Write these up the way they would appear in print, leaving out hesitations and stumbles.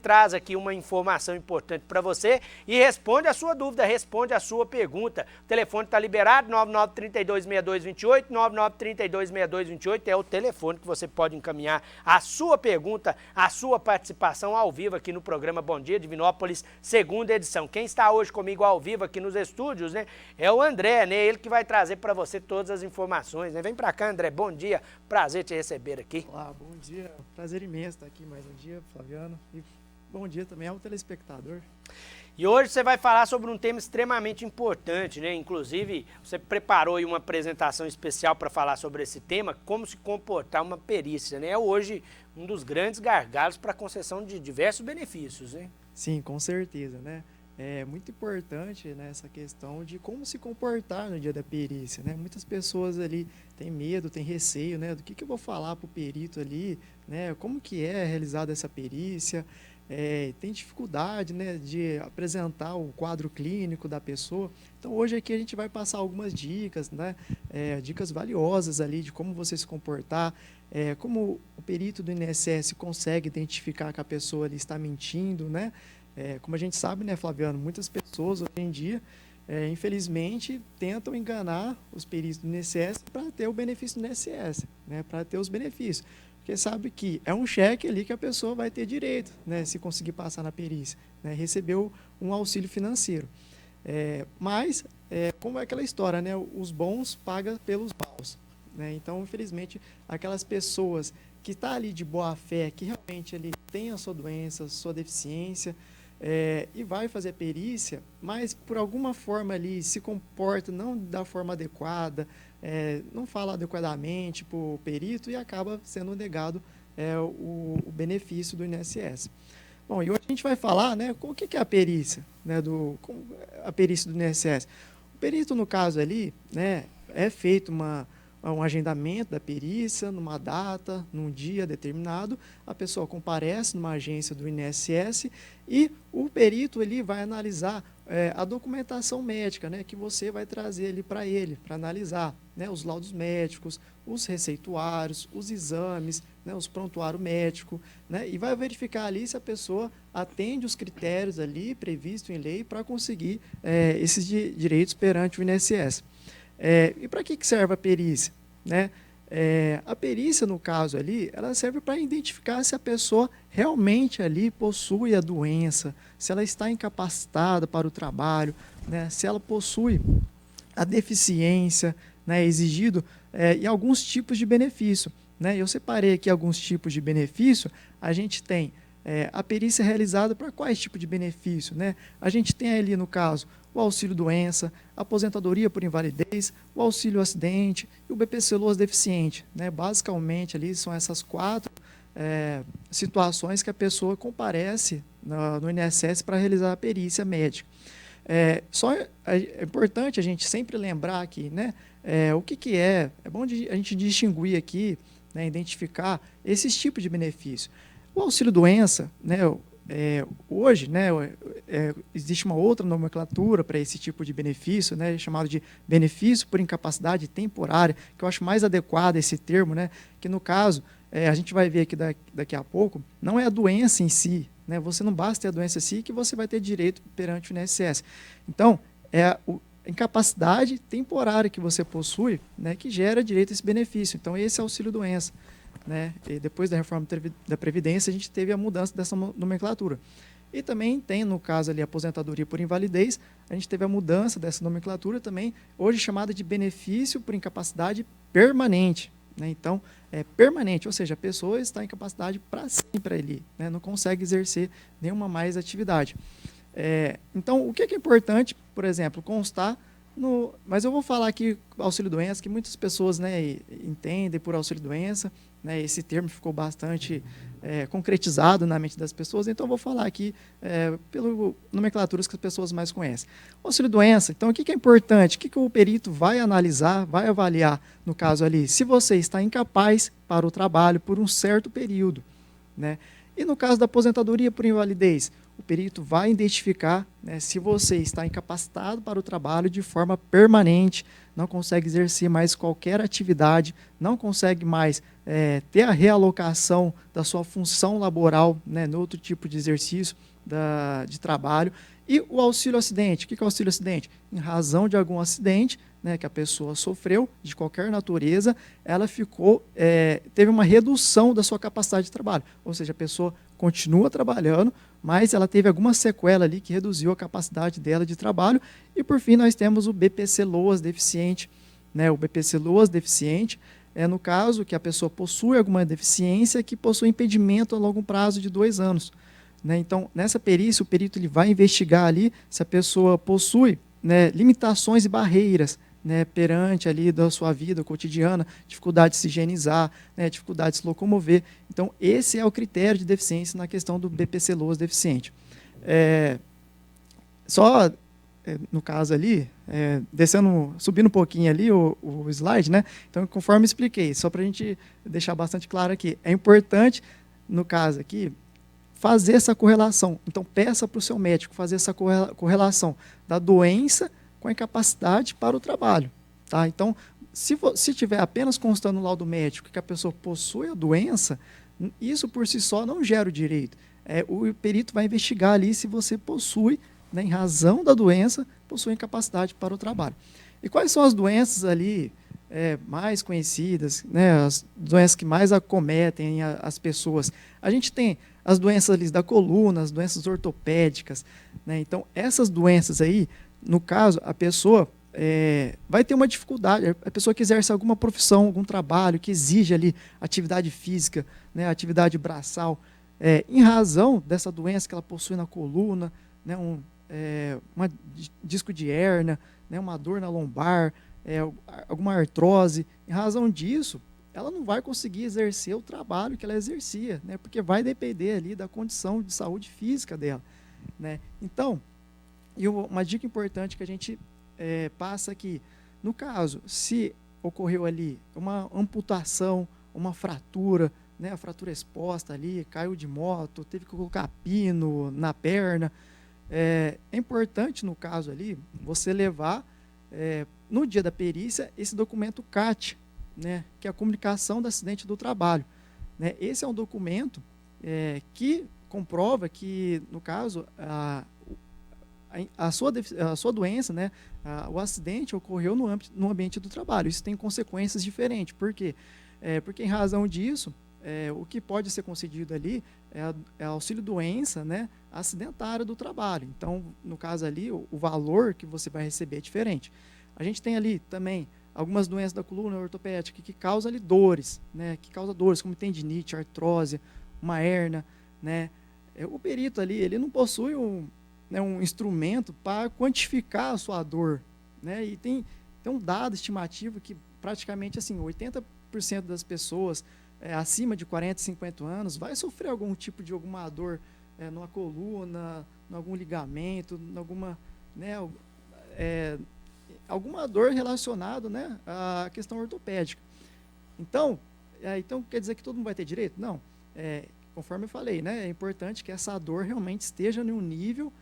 traz aqui uma informação importante para você e responde a sua dúvida, responde a sua pergunta. O telefone está liberado, 99326228, 99326228 é o telefone que você pode encaminhar a sua pergunta, a sua participação ao vivo aqui no programa Bom Dia Divinópolis, segunda edição. Quem está hoje comigo ao vivo aqui nos estúdios, né, é o André, né, ele que vai trazer para você todas as informações, né? Vem para cá, André, bom dia, prazer te receber aqui. Olá, bom dia, prazer imenso estar aqui mais um dia, Flaviano, e bom dia também ao telespectador. E hoje você vai falar sobre um tema extremamente importante, né? Inclusive, você preparou aí uma apresentação especial para falar sobre esse tema, como se comportar uma perícia, né? É hoje um dos grandes gargalos para a concessão de diversos benefícios, né? Sim, com certeza, né? É muito importante, né, essa questão de como se comportar no dia da perícia, né? Muitas pessoas ali têm medo, têm receio, né? Do que eu vou falar para o perito ali, né? Como que é realizada essa perícia? Tem dificuldade, né, de apresentar o quadro clínico da pessoa. Então hoje aqui a gente vai passar algumas dicas, né, dicas valiosas ali de como você se comportar, como o perito do INSS consegue identificar que a pessoa ali está mentindo, né? Como a gente sabe, né, Flaviano, muitas pessoas hoje em dia, infelizmente, tentam enganar os peritos do INSS para ter o benefício do INSS, né, para ter os benefícios. Porque sabe que é um cheque ali que a pessoa vai ter direito, né, se conseguir passar na perícia, né, recebeu um auxílio financeiro. Mas, como é aquela história, né, os bons pagam pelos maus, né? Então, infelizmente, aquelas pessoas que estão ali de boa fé, que realmente ali tem a sua doença, a sua deficiência, e vai fazer a perícia, mas por alguma forma ali se comporta não da forma adequada, não fala adequadamente para o perito e acaba sendo negado o benefício do INSS. Bom, e hoje a gente vai falar, né, o que é a perícia, né, a perícia do INSS. O perito, no caso ali, né, é feito um agendamento da perícia, numa data, num dia determinado, a pessoa comparece numa agência do INSS e o perito ele vai analisar a documentação médica, né, que você vai trazer ali para ele, para analisar, né, os laudos médicos, os receituários, os exames, né, os prontuário médico, né, e vai verificar ali se a pessoa atende os critérios ali previstos em lei para conseguir esses direitos perante o INSS. E para que serve a perícia? Né? A perícia, no caso ali, ela serve para identificar se a pessoa realmente ali possui a doença, se ela está incapacitada para o trabalho, né? Se ela possui a deficiência, né, exigido em alguns tipos de benefício. Né? Eu separei aqui alguns tipos de benefício. A gente tem a perícia realizada para quais tipos de benefício? Né? A gente tem ali, no caso, o auxílio-doença, a aposentadoria por invalidez, o auxílio-acidente e o BPC-LOAS deficiente. Né? Basicamente, ali são essas quatro situações que a pessoa comparece no INSS para realizar a perícia médica. É importante a gente sempre lembrar aqui, né, o que é bom a gente distinguir aqui, né, identificar esses tipos de benefício. O auxílio-doença, né, hoje, né, existe uma outra nomenclatura para esse tipo de benefício, né, chamado de benefício por incapacidade temporária, que eu acho mais adequado esse termo, né, que no caso, a gente vai ver aqui daqui a pouco, não é a doença em si, né, você não basta ter a doença em si que você vai ter direito perante o INSS. Então, é a incapacidade temporária que você possui, né, que gera direito a esse benefício. Então, esse é o auxílio-doença. Né? E depois da reforma da Previdência, a gente teve a mudança dessa nomenclatura. E também tem, no caso ali, a aposentadoria por invalidez, a gente teve a mudança dessa nomenclatura também, hoje chamada de benefício por incapacidade permanente. Né? Então, é permanente, ou seja, a pessoa está em incapacidade para sempre ali, né? Não consegue exercer nenhuma mais atividade. Então, o que é importante, por exemplo, constar mas eu vou falar aqui auxílio-doença, que muitas pessoas, né, entendem por auxílio-doença, né, esse termo ficou bastante concretizado na mente das pessoas, então eu vou falar aqui pelas nomenclaturas que as pessoas mais conhecem. Auxílio-doença, então o que é importante? O que o perito vai analisar, vai avaliar, no caso ali, se você está incapaz para o trabalho por um certo período. Né? E no caso da aposentadoria por invalidez, o perito vai identificar, né, se você está incapacitado para o trabalho de forma permanente, não consegue exercer mais qualquer atividade, não consegue mais ter a realocação da sua função laboral, né, no outro tipo de exercício de trabalho. E o auxílio acidente, o que é o auxílio acidente? Em razão de algum acidente, né, que a pessoa sofreu, de qualquer natureza, ela teve uma redução da sua capacidade de trabalho. Ou seja, a pessoa continua trabalhando, mas ela teve alguma sequela ali que reduziu a capacidade dela de trabalho. E, por fim, nós temos o BPC-LOAS deficiente. Né? O BPC-LOAS deficiente é no caso que a pessoa possui alguma deficiência que possui impedimento a longo prazo de 2 anos. Né? Então, nessa perícia, o perito ele vai investigar ali se a pessoa possui, né, limitações e barreiras, né, perante ali da sua vida cotidiana, dificuldade de se higienizar, né, dificuldade de se locomover. Então, esse é o critério de deficiência na questão do BPC-LOAS deficiente. No caso ali, subindo um pouquinho ali o slide, né? Então, conforme expliquei, só para a gente deixar bastante claro aqui, é importante, no caso aqui, fazer essa correlação. Então, peça para o seu médico fazer essa correlação da doença com a incapacidade para o trabalho. Tá? Então, se tiver apenas constando no laudo médico que a pessoa possui a doença, isso por si só não gera o direito. O perito vai investigar ali se você possui, né, em razão da doença, possui incapacidade para o trabalho. E quais são as doenças ali mais conhecidas, né, as doenças que mais acometem as pessoas? A gente tem as doenças ali da coluna, as doenças ortopédicas, né? Então, essas doenças aí, no caso, a pessoa vai ter uma dificuldade, a pessoa que exerce alguma profissão, algum trabalho, que exige ali atividade física, né, atividade braçal, em razão dessa doença que ela possui na coluna, né, uma disco de hérnia, né, uma dor na lombar, alguma artrose, em razão disso, ela não vai conseguir exercer o trabalho que ela exercia, né, porque vai depender ali da condição de saúde física dela. Né? Então, e uma dica importante que a gente passa aqui, no caso, se ocorreu ali uma amputação, uma fratura, né, a fratura exposta ali, caiu de moto, teve que colocar pino na perna, é importante, no caso ali, você levar, no dia da perícia, esse documento CAT, né, que é a comunicação do acidente do trabalho. Né? Esse é um documento que comprova que, no caso, a sua doença, né, o acidente ocorreu no ambiente do trabalho. Isso tem consequências diferentes. Por quê? Porque, em razão disso, o que pode ser concedido ali é auxílio-doença, né, acidentária do trabalho. Então, no caso ali, o valor que você vai receber é diferente. A gente tem ali também algumas doenças da coluna ortopédica que causam ali dores, né, como tendinite, artrose, uma hérnia, né. O perito ali, ele não possui um instrumento para quantificar a sua dor, né? E tem um dado estimativo que praticamente assim, 80% das pessoas acima de 40, 50 anos vai sofrer algum tipo de alguma dor numa coluna, em algum ligamento, alguma dor relacionada, né, à questão ortopédica. Então quer dizer que todo mundo vai ter direito? Não. Conforme eu falei, né, é importante que essa dor realmente esteja em um nível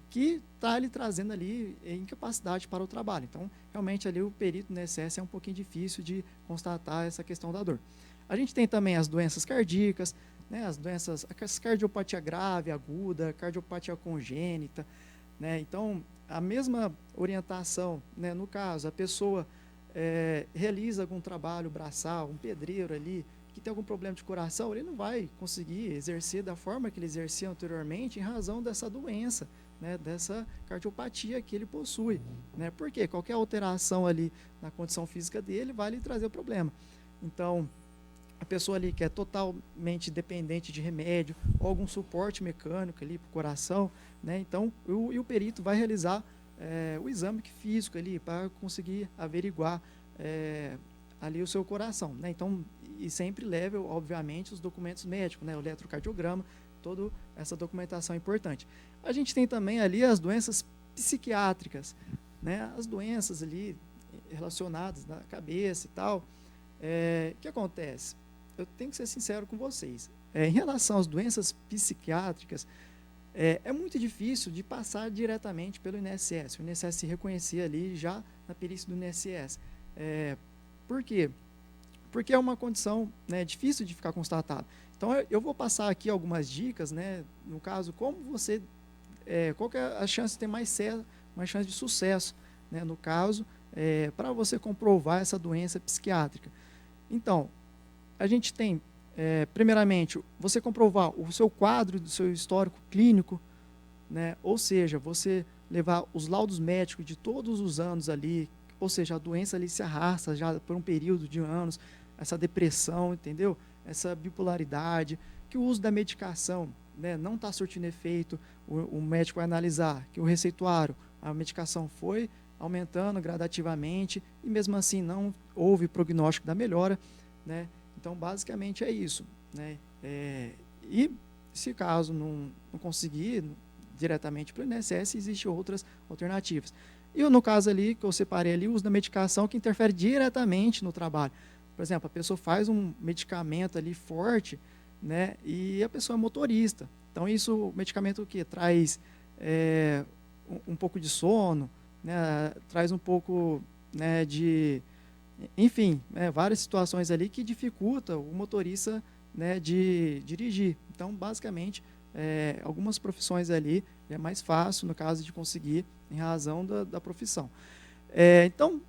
que está lhe trazendo ali incapacidade para o trabalho. Então, realmente ali o perito no INSS é um pouquinho difícil de constatar essa questão da dor. A gente tem também as doenças cardíacas, né, a cardiopatia grave, aguda, cardiopatia congênita, né? Então, a mesma orientação, né, no caso, a pessoa realiza algum trabalho braçal, um pedreiro ali, que tem algum problema de coração, ele não vai conseguir exercer da forma que ele exercia anteriormente em razão dessa doença, né, dessa cardiopatia que ele possui. Né? Porque qualquer alteração ali na condição física dele vai lhe trazer o problema. Então, a pessoa ali que é totalmente dependente de remédio ou algum suporte mecânico ali para o coração, né, então o perito vai realizar o exame físico ali para conseguir averiguar ali o seu coração. Né? Então, e sempre leve, obviamente, os documentos médicos, né, o eletrocardiograma, toda essa documentação é importante. A gente tem também ali as doenças psiquiátricas, né, as doenças ali relacionadas na cabeça e tal. O que acontece? Eu tenho que ser sincero com vocês. Em relação às doenças psiquiátricas, é muito difícil de passar diretamente pelo INSS, o INSS se reconhecer ali já na perícia do INSS. Por quê? Porque é uma condição, né, difícil de ficar constatada. Então, eu vou passar aqui algumas dicas, né, no caso, como você, qual que é a chance de ter mais chance de sucesso, né, no caso, para você comprovar essa doença psiquiátrica. Então, a gente tem, primeiramente, você comprovar o seu quadro do seu histórico clínico, né, ou seja, você levar os laudos médicos de todos os anos ali, ou seja, a doença ali se arrasta já por um período de anos, essa depressão, entendeu? Essa bipolaridade, que o uso da medicação, né, não está surtindo efeito, o médico vai analisar que o receituário, a medicação foi aumentando gradativamente e mesmo assim não houve prognóstico da melhora, né? Então, basicamente é isso, né? E se caso não conseguir diretamente para o INSS, existem outras alternativas. E no caso ali, que eu separei ali, o uso da medicação que interfere diretamente no trabalho. Por exemplo, a pessoa faz um medicamento ali forte, né, e a pessoa é motorista. Então, o medicamento que traz um pouco de sono, né, traz um pouco, né, enfim, várias situações ali que dificultam o motorista, né, de dirigir. Então, basicamente, algumas profissões ali é mais fácil, no caso de conseguir, em razão da profissão. Então,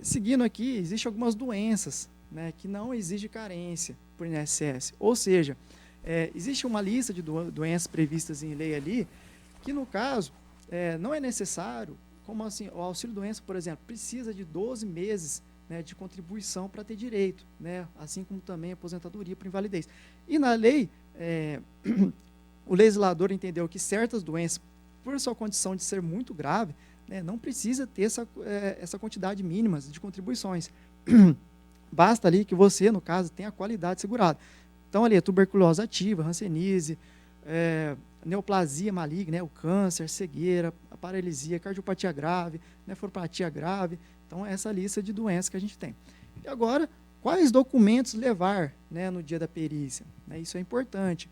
seguindo aqui, existem algumas doenças, né, que não exigem carência por INSS. Ou seja, existe uma lista de doenças previstas em lei ali, que no caso, não é necessário, como assim, o auxílio-doença, por exemplo, precisa de 12 meses, né, de contribuição para ter direito, né, assim como também a aposentadoria por invalidez. E na lei, o legislador entendeu que certas doenças, por sua condição de ser muito grave, né, não precisa ter essa quantidade mínima de contribuições. Basta ali que você, no caso, tenha a qualidade segurada. Então, ali, a tuberculose ativa, hanseníase, neoplasia maligna, né, o câncer, cegueira, a paralisia, cardiopatia grave, nefropatia grave. Então, essa lista de doenças que a gente tem. E agora, quais documentos levar, né, no dia da perícia? Isso é importante.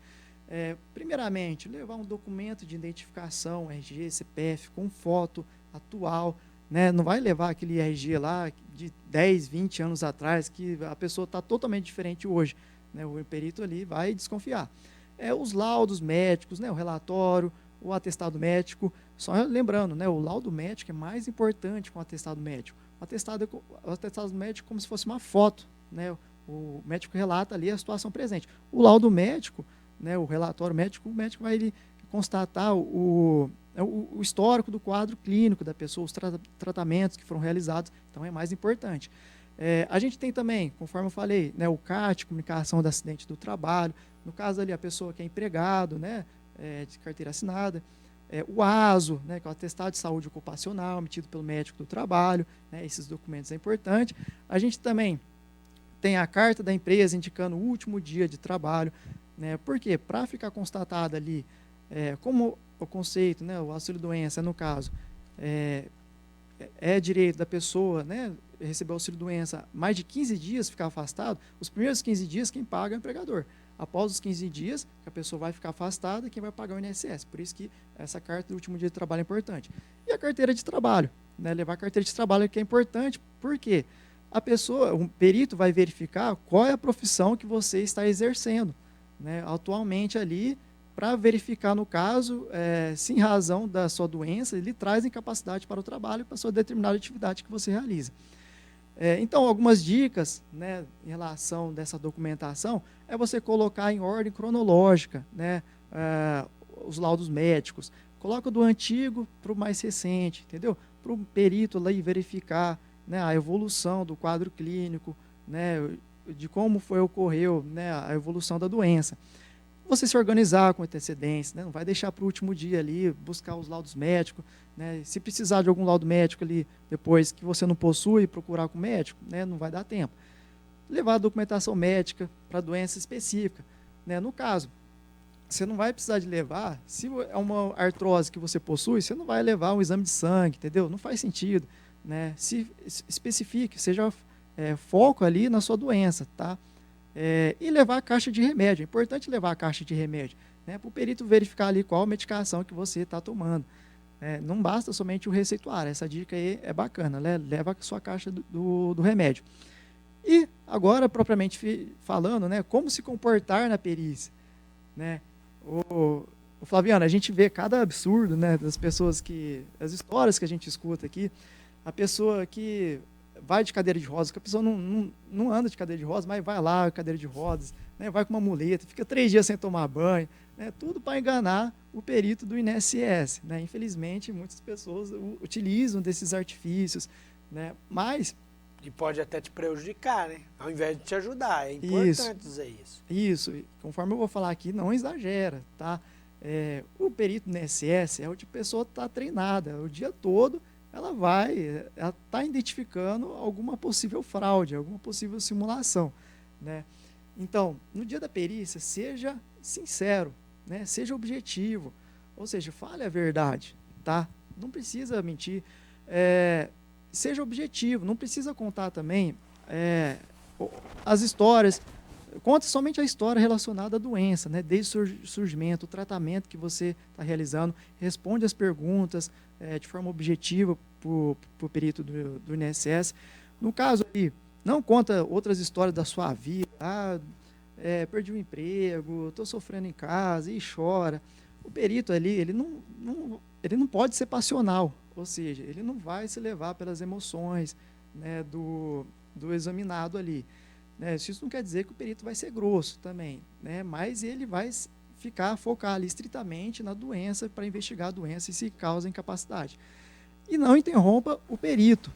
Primeiramente, levar um documento de identificação, RG, CPF, com foto atual, né? Não vai levar aquele RG lá de 10, 20 anos atrás, que a pessoa está totalmente diferente hoje, né? O perito ali vai desconfiar. Os laudos médicos, né? O relatório, o atestado médico, só lembrando, né? O laudo médico é mais importante que o atestado médico. O atestado médico é como se fosse uma foto, né? O médico relata ali a situação presente. O laudo médico, né, o relatório médico, o médico vai constatar o histórico do quadro clínico da pessoa, os tratamentos que foram realizados, então é mais importante. A gente tem também, conforme eu falei, né, o CAT, comunicação do acidente do trabalho, no caso ali a pessoa que é empregado, né, de carteira assinada, o ASO, né, que é o atestado de saúde ocupacional, emitido pelo médico do trabalho, né, esses documentos é importante. A gente também tem a carta da empresa indicando o último dia de trabalho, né? Por quê? Para ficar constatada ali, como o conceito, né, o auxílio-doença, no caso, direito da pessoa, né, receber auxílio-doença mais de 15 dias ficar afastado, os primeiros 15 dias quem paga é o empregador. Após os 15 dias, que a pessoa vai ficar afastada, quem vai pagar é o INSS. Por isso que essa carta do último dia de trabalho é importante. E a carteira de trabalho, né, levar a carteira de trabalho que é importante, por quê? A pessoa, o perito vai verificar qual é a profissão que você está exercendo, né, atualmente ali, para verificar, no caso, se em razão da sua doença, ele traz incapacidade para o trabalho, para a sua determinada atividade que você realiza. Então, algumas dicas, né, em relação dessa documentação, é você colocar em ordem cronológica, né, os laudos médicos. Coloca do antigo para o mais recente, entendeu? Para o perito lá e verificar, né, a evolução do quadro clínico, né, de como ocorreu, né, a evolução da doença. Você se organizar com antecedência, né, não vai deixar para o último dia ali, buscar os laudos médicos, né, se precisar de algum laudo médico ali, depois que você não possui, procurar com o médico, né, não vai dar tempo. Levar a documentação médica para doença específica, né, no caso, você não vai precisar de levar, se é uma artrose que você possui, você não vai levar um exame de sangue, entendeu? Não faz sentido, né? Se especifique, seja foco ali na sua doença, tá? E levar a caixa de remédio. É importante levar a caixa de remédio. né, para o perito verificar ali qual medicação que você está tomando. Não basta somente o receituário, essa dica aí é bacana, né? Leva a sua caixa do remédio. E agora, propriamente falando, né, como se comportar na perícia, né? O Flaviano, a gente vê cada absurdo, né, das pessoas as histórias que a gente escuta aqui, a pessoa que vai de cadeira de rodas, que a pessoa não anda de cadeira de rodas, mas vai lá, cadeira de rodas, né, vai com uma muleta, fica 3 dias sem tomar banho, né, tudo para enganar o perito do INSS. Né? Infelizmente, muitas pessoas utilizam desses artifícios, né, mas... E pode até te prejudicar, né? Ao invés de te ajudar, é importante dizer isso. Isso, conforme eu vou falar aqui, não exagera, tá? O perito do INSS é o tipo de pessoa que está treinada, o dia todo ela está identificando alguma possível fraude, alguma possível simulação, né? Então, no dia da perícia, seja sincero, né? Seja objetivo, ou seja, fale a verdade, tá? Não precisa mentir, seja objetivo, não precisa contar também as histórias, conta somente a história relacionada à doença, né? Desde o surgimento, o tratamento que você está realizando, responde as perguntas de forma objetiva para o perito do INSS. No caso aí, não conta outras histórias da sua vida, perdi o emprego, estou sofrendo em casa, e chora. O perito ali, ele não pode ser passional, ou seja, ele não vai se levar pelas emoções, né, do examinado ali. Né? Isso não quer dizer que o perito vai ser grosso também, né? Mas ele vai focar ali estritamente na doença para investigar a doença e se causa incapacidade. E não interrompa o perito.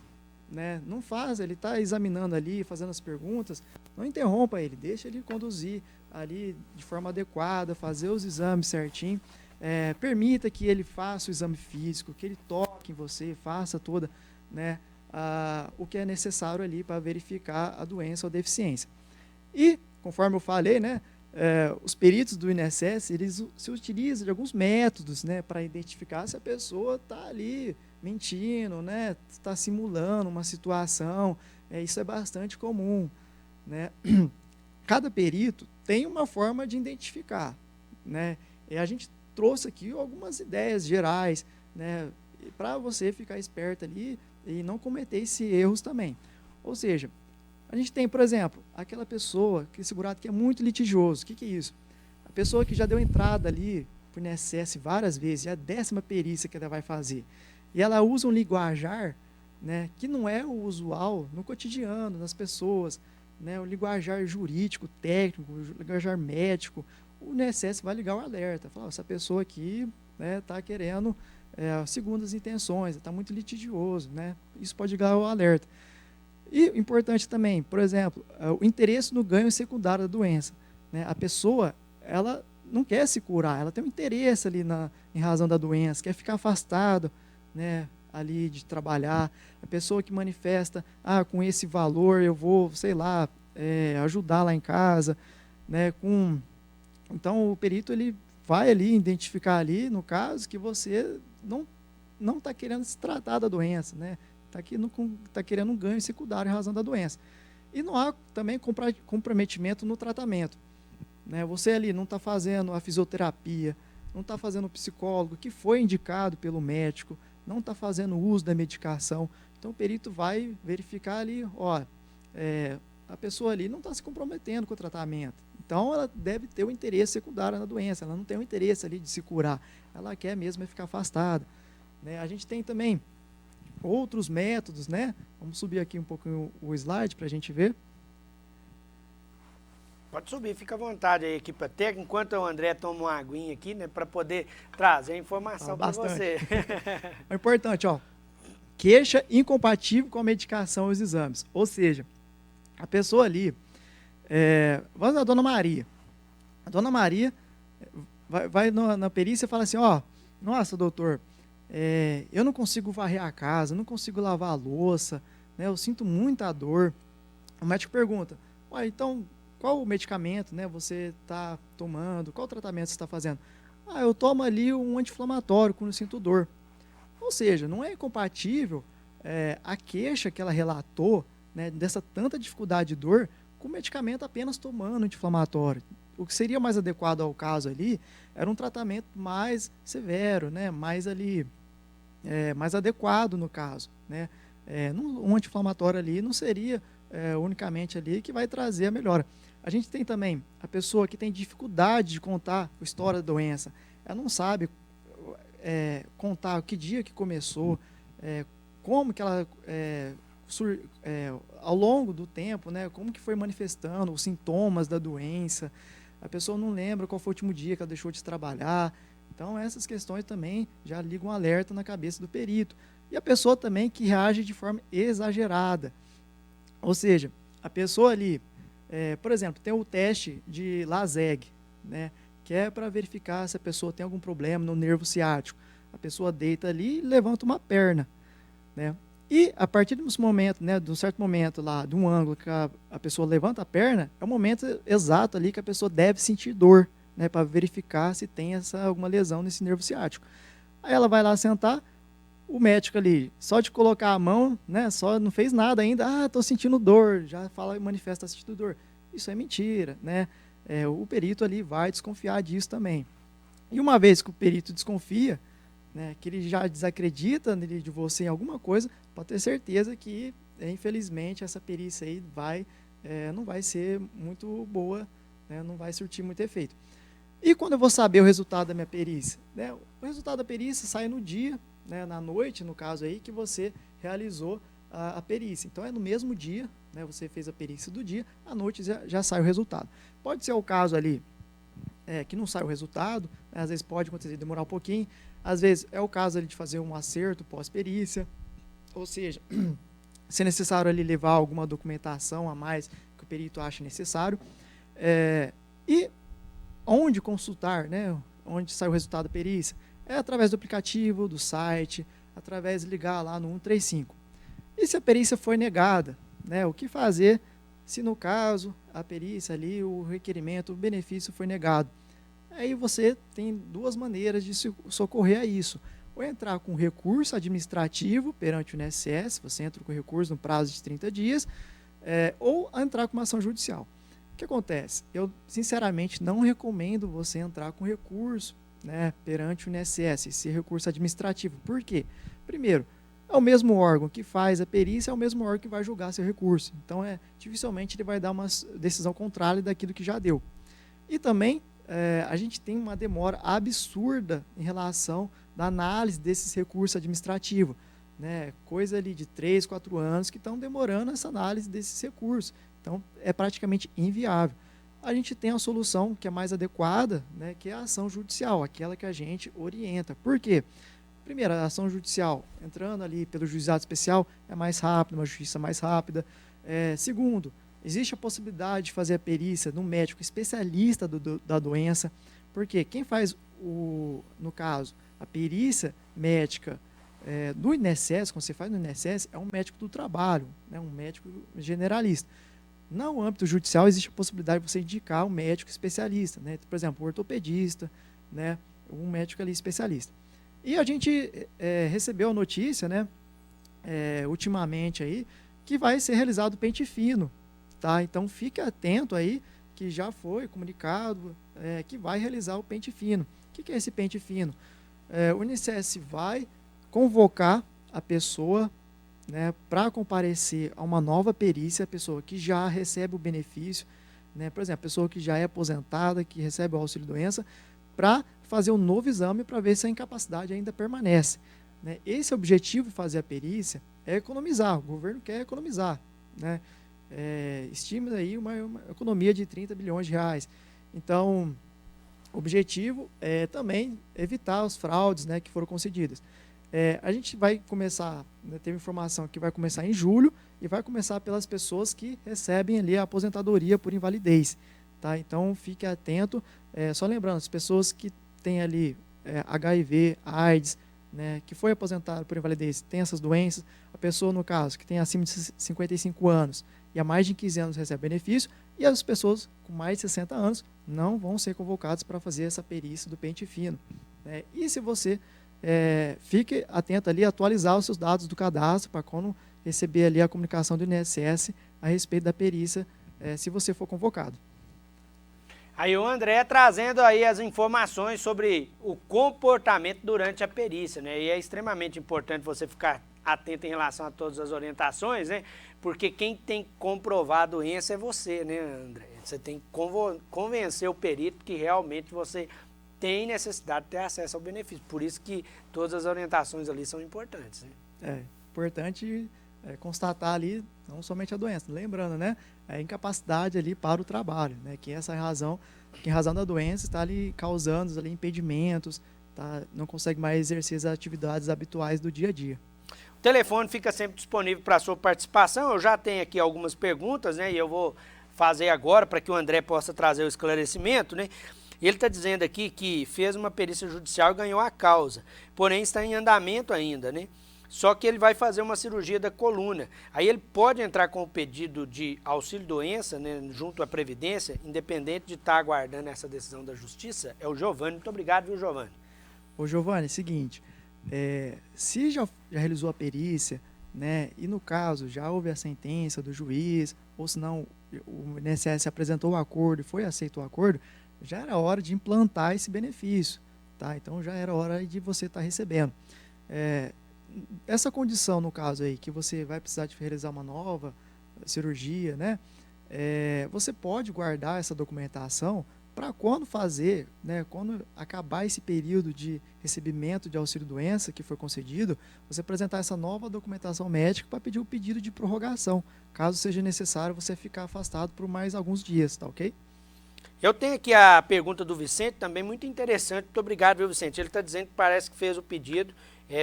Né? Não faz, ele está examinando ali, fazendo as perguntas, não interrompa ele, deixa ele conduzir ali de forma adequada, fazer os exames certinho. Permita que ele faça o exame físico, que ele toque em você, faça toda, né, o que é necessário ali para verificar a doença ou deficiência. E, conforme eu falei, né, os peritos do INSS, eles se utilizam de alguns métodos, né, para identificar se a pessoa está ali mentindo, né, está simulando uma situação. Isso é bastante comum. Né? Cada perito tem uma forma de identificar. Né? E a gente trouxe aqui algumas ideias gerais, né, para você ficar esperto ali e não cometer esses erros também. Ou seja, a gente tem, por exemplo, aquela pessoa, aquele segurado que é muito litigioso. O que é isso? A pessoa que já deu entrada ali para o INSS várias vezes, é a 10ª perícia que ela vai fazer. E ela usa um linguajar, né, que não é o usual no cotidiano, nas pessoas, né, o linguajar jurídico, técnico, o linguajar médico. O INSS vai ligar o alerta, falar, essa pessoa aqui está querendo segundas intenções, está muito litigioso, né? Isso pode ligar o alerta. E importante também, por exemplo, o interesse no ganho secundário da doença. Né? A pessoa, ela não quer se curar, ela tem um interesse ali em razão da doença, quer ficar afastada, né, ali de trabalhar. A pessoa que manifesta, com esse valor eu vou, sei lá, ajudar lá em casa, né, Então, o perito ele vai ali identificar ali, no caso, que você não está querendo se tratar da doença, né? Está querendo um ganho secundário em razão da doença. E não há também comprometimento no tratamento. Né? Você ali não está fazendo a fisioterapia, não está fazendo o psicólogo que foi indicado pelo médico, não está fazendo uso da medicação. Então, o perito vai verificar ali, a pessoa ali não está se comprometendo com o tratamento. Então, ela deve ter o interesse secundário na doença, ela não tem o interesse ali de se curar, ela quer mesmo ficar afastada. Né? A gente tem também outros métodos, né? Vamos subir aqui um pouquinho o slide para a gente ver. Pode subir, fica à vontade aí, equipe técnica, enquanto o André toma uma aguinha aqui, né, para poder trazer a informação para você. É importante, queixa incompatível com a medicação e os exames. Ou seja, a pessoa ali, vamos à Dona Maria. A Dona Maria vai na perícia e fala assim, nossa, doutor, eu não consigo varrer a casa, não consigo lavar a louça, né, eu sinto muita dor. O médico pergunta, então, qual o medicamento, né, você está tomando, qual tratamento você está fazendo? Eu tomo ali um anti-inflamatório quando eu sinto dor. Ou seja, não é incompatível a queixa que ela relatou, né, dessa tanta dificuldade de dor, com medicamento apenas tomando anti-inflamatório. O que seria mais adequado ao caso ali era um tratamento mais severo, né? Mais ali, mais adequado no caso, né? Um anti-inflamatório ali não seria unicamente ali que vai trazer a melhora. A gente tem também a pessoa que tem dificuldade de contar a história da doença. Ela não sabe contar que dia que começou, como que ela, ao longo do tempo, né, como que foi manifestando os sintomas da doença. A pessoa não lembra qual foi o último dia que ela deixou de trabalhar. Então, essas questões também já ligam um alerta na cabeça do perito. E a pessoa também que reage de forma exagerada. Ou seja, a pessoa ali, por exemplo, tem o teste de Laseg, né, que é para verificar se a pessoa tem algum problema no nervo ciático. A pessoa deita ali e levanta uma perna, né? E a partir desse momento, né, de um certo momento lá, de um ângulo que a pessoa levanta a perna, é o momento exato ali que a pessoa deve sentir dor, né, para verificar se tem alguma lesão nesse nervo ciático. Aí ela vai lá sentar, o médico ali, só de colocar a mão, né, só não fez nada ainda, estou sentindo dor, já fala e manifesta sentindo dor. Isso é mentira, né? O perito ali vai desconfiar disso também. E uma vez que o perito desconfia, né, que ele já desacredita de você em alguma coisa, pode ter certeza que, infelizmente, essa perícia aí não vai ser muito boa, né, não vai surtir muito efeito. E quando eu vou saber o resultado da minha perícia? Né, o resultado da perícia sai no dia, né, na noite, no caso aí, que você realizou a perícia. Então, é no mesmo dia, né, você fez a perícia do dia, à noite já sai o resultado. Pode ser o caso ali que não sai o resultado, né, às vezes pode acontecer, demorar um pouquinho, às vezes é o caso ali de fazer um acerto pós-perícia, ou seja, se é necessário ali levar alguma documentação a mais que o perito acha necessário, e onde consultar, né, onde sai o resultado da perícia, é através do aplicativo, do site, através de ligar lá no 135. E se a perícia foi negada, né, o que fazer se no caso a perícia ali, o requerimento, o benefício foi negado? Aí você tem duas maneiras de se socorrer a isso. Ou entrar com recurso administrativo perante o INSS, você entra com recurso no prazo de 30 dias, ou entrar com uma ação judicial. O que acontece? Eu, sinceramente, não recomendo você entrar com recurso, né, perante o INSS, esse recurso administrativo. Por quê? Primeiro, é o mesmo órgão que faz a perícia, é o mesmo órgão que vai julgar seu recurso. Então, dificilmente ele vai dar uma decisão contrária daquilo que já deu. E também, a gente tem uma demora absurda em relação da análise desses recursos administrativos, né? Coisa ali de 3, 4 anos que estão demorando essa análise desses recursos. Então, é praticamente inviável. A gente tem a solução que é mais adequada, né, que é a ação judicial, aquela que a gente orienta. Por quê? Primeiro, a ação judicial, entrando ali pelo juizado especial, é mais rápido, uma justiça mais rápida. Segundo, existe a possibilidade de fazer a perícia de um médico especialista da doença, porque quem faz, no caso, a perícia médica do INSS, quando você faz no INSS, é um médico do trabalho, né, um médico generalista. No âmbito judicial, existe a possibilidade de você indicar um médico especialista, né, por exemplo, um ortopedista, né, um médico ali especialista. E a gente recebeu a notícia, né, ultimamente aí, que vai ser realizado o pente fino, tá? Então fique atento aí, que já foi comunicado que vai realizar o pente fino. O que é esse pente fino? O INSS vai convocar a pessoa, né, para comparecer a uma nova perícia, a pessoa que já recebe o benefício, né, por exemplo, a pessoa que já é aposentada, que recebe o auxílio-doença, para fazer um novo exame para ver se a incapacidade ainda permanece, né? Esse objetivo de fazer a perícia é economizar, o governo quer economizar, né? Estima aí uma economia de 30 bilhões de reais. Então, o objetivo é também evitar as fraudes, né, que foram concedidas. A gente vai começar, né, teve informação que vai começar em julho e vai começar pelas pessoas que recebem ali a aposentadoria por invalidez, tá? Então, fique atento. Só lembrando, as pessoas que têm ali HIV, AIDS, né, que foi aposentado por invalidez, tem essas doenças, a pessoa, no caso, que tem acima de 55 anos e há mais de 15 anos recebe benefício, e as pessoas com mais de 60 anos não vão ser convocadas para fazer essa perícia do pente fino, né? E se você fique atento ali, atualizar os seus dados do cadastro para quando receber ali a comunicação do INSS a respeito da perícia, se você for convocado. Aí o André trazendo aí as informações sobre o comportamento durante a perícia, né? E é extremamente importante você ficar atento em relação a todas as orientações, né? Porque quem tem que comprovar a doença é você, né, André? Você tem que convencer o perito que realmente você tem necessidade de ter acesso ao benefício. Por isso que todas as orientações ali são importantes, né? É importante constatar ali não somente a doença, lembrando, né, a incapacidade ali para o trabalho, né, que essa é a razão, que em razão da doença está ali causando ali impedimentos, tá, não consegue mais exercer as atividades habituais do dia a dia. O telefone fica sempre disponível para a sua participação. Eu já tenho aqui algumas perguntas, né, e eu vou fazer agora para que o André possa trazer o esclarecimento, né? Ele está dizendo aqui que fez uma perícia judicial e ganhou a causa, porém está em andamento ainda, né? Só que ele vai fazer uma cirurgia da coluna. Aí ele pode entrar com o pedido de auxílio-doença, né, junto à Previdência, independente de estar aguardando essa decisão da Justiça? É o Giovanni. Muito obrigado, viu, Giovanni? Ô, Giovanni, seguinte, se já realizou a perícia, né, e no caso já houve a sentença do juiz, ou se não o INSS apresentou o acordo e foi aceito o acordo, já era hora de implantar esse benefício, tá? Então já era hora de você estar recebendo. Essa condição, no caso aí, que você vai precisar de realizar uma nova cirurgia, né? Você pode guardar essa documentação para quando fazer, né? Quando acabar esse período de recebimento de auxílio-doença que foi concedido, você apresentar essa nova documentação médica para pedir o pedido de prorrogação, caso seja necessário você ficar afastado por mais alguns dias, tá ok? Eu tenho aqui a pergunta do Vicente, também muito interessante. Muito obrigado, viu, Vicente? Ele está dizendo que parece que fez o pedido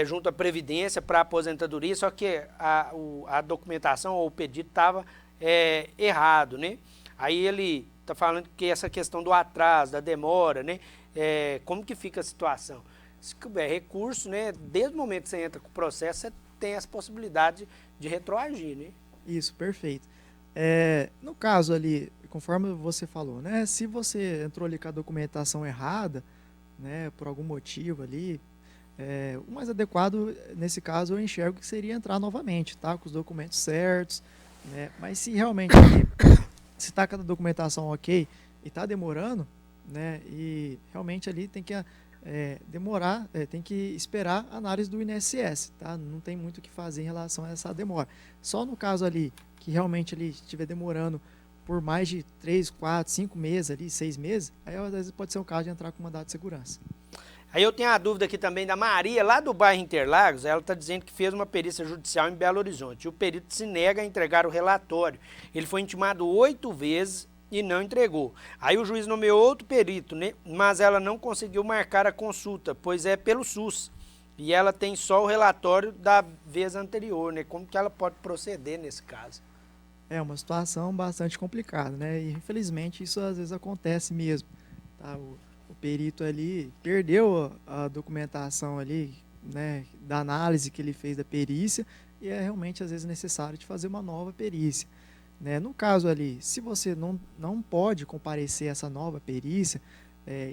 junto à Previdência para a aposentadoria, só que a documentação ou o pedido estava errado, né? Aí ele está falando que essa questão do atraso, da demora, né? Como que fica a situação? Se houver recurso, né? Desde o momento que você entra com o processo, você tem essa possibilidade de retroagir, né? Isso, perfeito. No caso ali, conforme você falou, né? Se você entrou ali com a documentação errada, né? Por algum motivo ali, o mais adequado nesse caso eu enxergo que seria entrar novamente, tá? Com os documentos certos, né? Mas se realmente se está com a documentação ok e está demorando, né? E realmente ali tem que demorar, tem que esperar a análise do INSS, tá? Não tem muito o que fazer em relação a essa demora. Só no caso ali que realmente ali estiver demorando por mais de 3, 4, 5 meses ali, 6 meses, aí às vezes pode ser o caso de entrar com mandado de segurança. Aí eu tenho a dúvida aqui também da Maria, lá do bairro Interlagos. Ela está dizendo que fez uma perícia judicial em Belo Horizonte. O perito se nega a entregar o relatório. Ele foi intimado 8 vezes e não entregou. Aí o juiz nomeou outro perito, né? Mas ela não conseguiu marcar a consulta, pois é pelo SUS. E ela tem só o relatório da vez anterior, né? Como que ela pode proceder nesse caso? É uma situação bastante complicada, né? E infelizmente isso às vezes acontece mesmo, tá? O perito ali perdeu a documentação ali, né, da análise que ele fez da perícia e é realmente às vezes necessário de fazer uma nova perícia, né? No caso ali, se você não pode comparecer a essa nova perícia,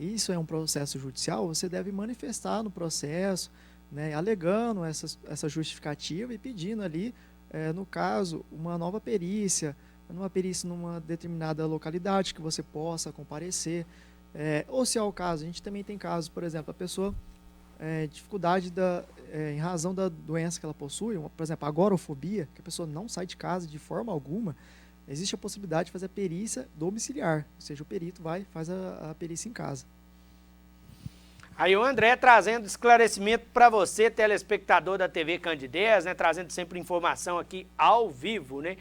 isso é um processo judicial, você deve manifestar no processo, né, alegando essa justificativa e pedindo ali, no caso, uma nova perícia numa determinada localidade que você possa comparecer. Ou se é o caso, a gente também tem casos, por exemplo, a pessoa dificuldade em razão da doença que ela possui, por exemplo, agorafobia, que a pessoa não sai de casa de forma alguma, existe a possibilidade de fazer a perícia domiciliar, ou seja, o perito faz a perícia em casa. Aí o André trazendo esclarecimento para você, telespectador da TV Candidez, né? Trazendo sempre informação aqui ao vivo, né?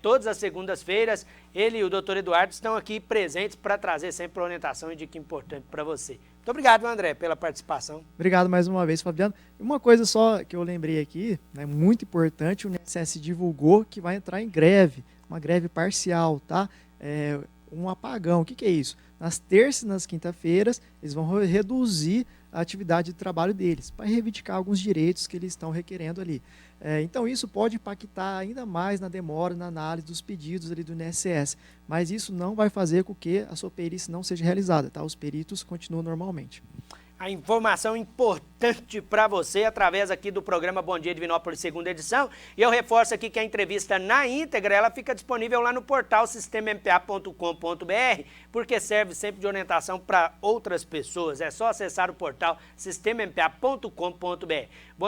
Todas as segundas-feiras, ele e o doutor Eduardo estão aqui presentes para trazer sempre orientação e dica importante para você. Muito obrigado, André, pela participação. Obrigado mais uma vez, Fabiano. E uma coisa só que eu lembrei aqui, né, muito importante, o INSS divulgou que vai entrar em greve, uma greve parcial, tá? Um apagão. O que é isso? Nas terças e nas quinta-feiras, eles vão reduzir a atividade de trabalho deles, para reivindicar alguns direitos que eles estão requerendo ali. Então, isso pode impactar ainda mais na demora, na análise dos pedidos ali do INSS, mas isso não vai fazer com que a sua perícia não seja realizada, tá? Os peritos continuam normalmente. A informação importante para você através aqui do programa Bom Dia Divinópolis, segunda edição. E eu reforço aqui que a entrevista na íntegra, ela fica disponível lá no portal sistemampa.com.br, porque serve sempre de orientação para outras pessoas. É só acessar o portal sistemampa.com.br.